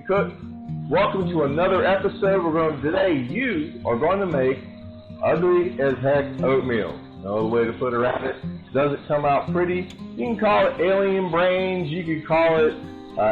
Cook. Welcome to another episode. Today you are going to make ugly as heck oatmeal. No other way to put around it. Doesn't come out pretty. You can call it alien brains. You can call it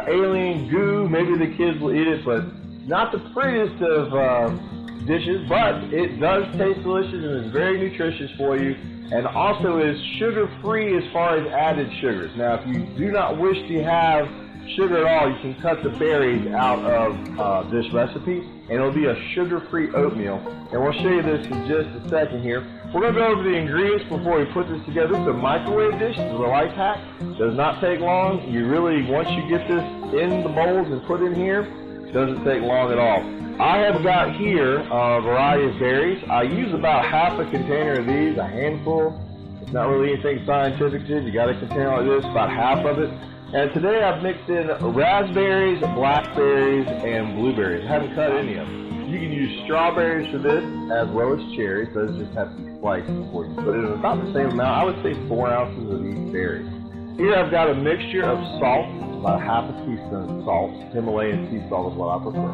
alien goo. Maybe the kids will eat it, but not the prettiest of dishes. But it does taste delicious and is very nutritious for you. And also is sugar-free as far as added sugars. Now, if you do not wish to have sugar at all, you can cut the berries out of this recipe, and it'll be a sugar-free oatmeal. And we'll show you this in just a second here. We're going to go over the ingredients before we put this together. It's a microwave dish. It's a life hack. Does not take long. You really, once you get this in the bowls and put in here, it doesn't take long at all. I have got here a variety of berries. I use about half a container of these, a handful. It's not really anything scientific to it. You got a container like this, about half of it. And today I've mixed in raspberries, blackberries, and blueberries. I haven't cut any of them. You can use strawberries for this as well as cherries. Those just have to be sliced before you put it in about the same amount. I would say 4 ounces of each berry. Here I've got a mixture of salt, about half a teaspoon of salt. Himalayan sea salt is what I prefer.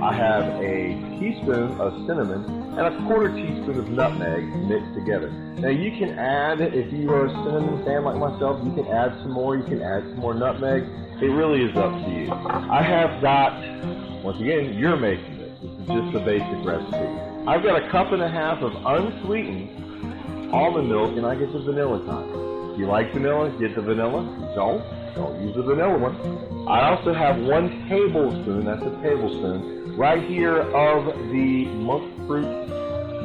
I have a teaspoon of cinnamon and a quarter teaspoon of nutmeg mixed together. Now you can add, if you are a cinnamon fan like myself, you can add some more. You can add some more nutmeg. It really is up to you. I have got, once again, you're making this. This is just the basic recipe. I've got a cup and a half of unsweetened almond milk, and I get the vanilla kind. If you like vanilla, get the vanilla. If you don't use the vanilla one. I also have 1 tablespoon, that's a tablespoon, right here of the monk fruit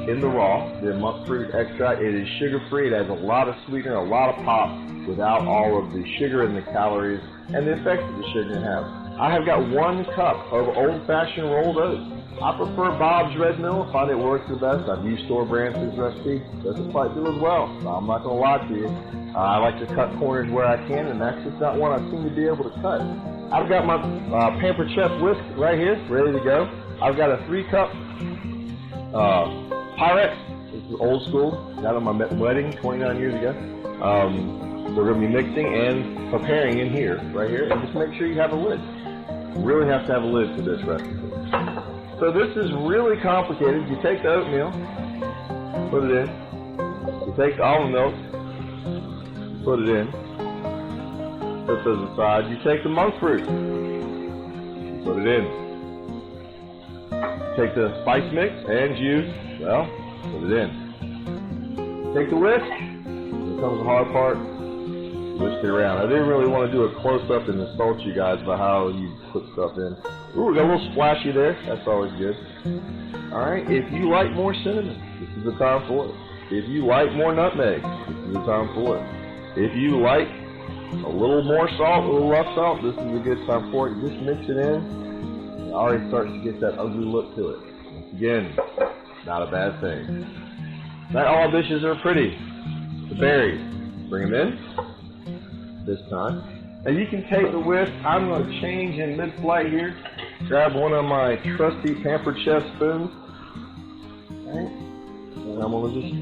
in the raw, the monk fruit extract. It is sugar-free. It has a lot of sweetener, a lot of pop without all of the sugar and the calories and the effects that the sugar can have. I have got 1 cup of old-fashioned rolled oats. I prefer Bob's Red Mill. I find it works the best. I've used store brands for this recipe. Doesn't quite do as well, so I'm not going to lie to you. I like to cut corners where I can, and that's just not one I seem to be able to cut. I've got my Pampered Chef Whisk right here, ready to go. I've got a 3-cup Pyrex. This is old school. Got on my wedding 29 years ago. We're going to be mixing and preparing in here, right here, and just make sure you have a lid. You really have to have a lid for this recipe. So this is really complicated. You take the oatmeal, put it in. You take the almond milk, put it in. Put those aside. You take the monk fruit, put it in. Take the spice mix and juice, well, put it in. Take the whisk. Here comes the hard part. Whisk it around. I didn't really want to do a close-up and insult you guys about how you put stuff in. Ooh, we got a little splashy there. That's always good. Alright, if you like more cinnamon, this is the time for it. If you like more nutmeg, this is the time for it. If you like a little more salt, a little less salt, this is a good time for it. Just mix it in. It already starts to get that ugly look to it. Once again, not a bad thing. Not all dishes are pretty. The berries, bring them in. This time. And you can take the whisk. I'm going to change in mid-flight here. Grab one of my trusty Pampered Chef spoons. Okay. And I'm going to just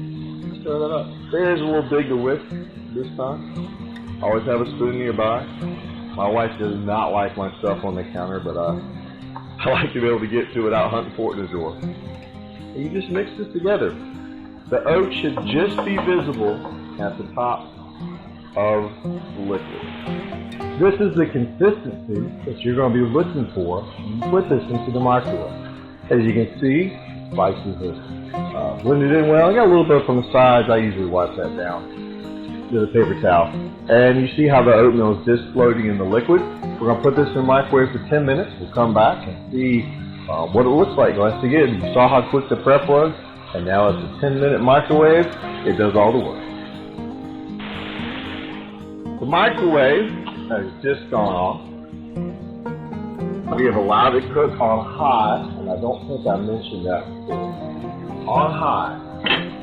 stir that up. There's a little big to whisk this time. Always have a spoon nearby. My wife does not like my stuff on the counter, but I like to be able to get to it without hunting for it in the drawer. And you just mix this together. The oat should just be visible at the top of the liquid. This is the consistency that you're going to be looking for when you put this into the microwave. As you can see, spices are blended in well. I got a little bit from the sides. I usually wipe that down with a paper towel. And you see how the oatmeal is just floating in the liquid. We're going to put this in the microwave for 10 minutes. We'll come back and see what it looks like. Once again, you saw how quick the prep was, and now it's a 10-minute microwave. It does all the work. The microwave has just gone off. We have allowed it to cook on high, and I don't think I mentioned that before. On high,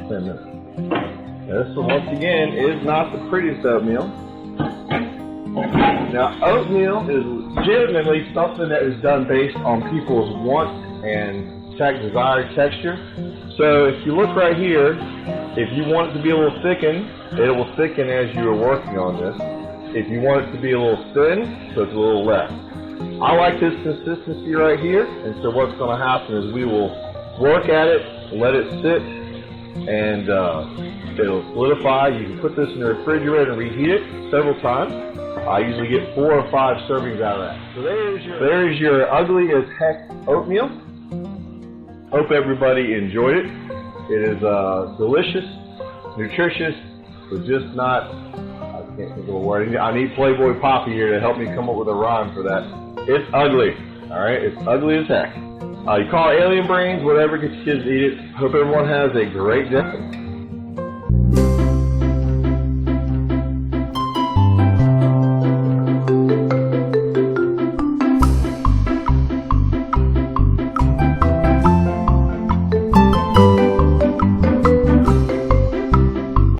10 minutes. This, once again, is not the prettiest oatmeal. Now, oatmeal is legitimately something that is done based on people's wants and desired texture. So if you look right here, if you want it to be a little thickened, it will thicken as you are working on this. If you want it to be a little thin, so it's a little less. I like this consistency right here, and so what's going to happen is we will work at it, let it sit, and it'll solidify. You can put this in the refrigerator and reheat it several times. I usually get 4 or 5 servings out of that. So there's your ugly as heck oatmeal. Hope everybody enjoyed it. It is delicious, nutritious, but just not, I can't think of a word. I need Playboy Poppy here to help me come up with a rhyme for that. It's ugly, alright? It's ugly as heck. You call it alien brains, whatever, get your kids to eat it. Hope everyone has a great day.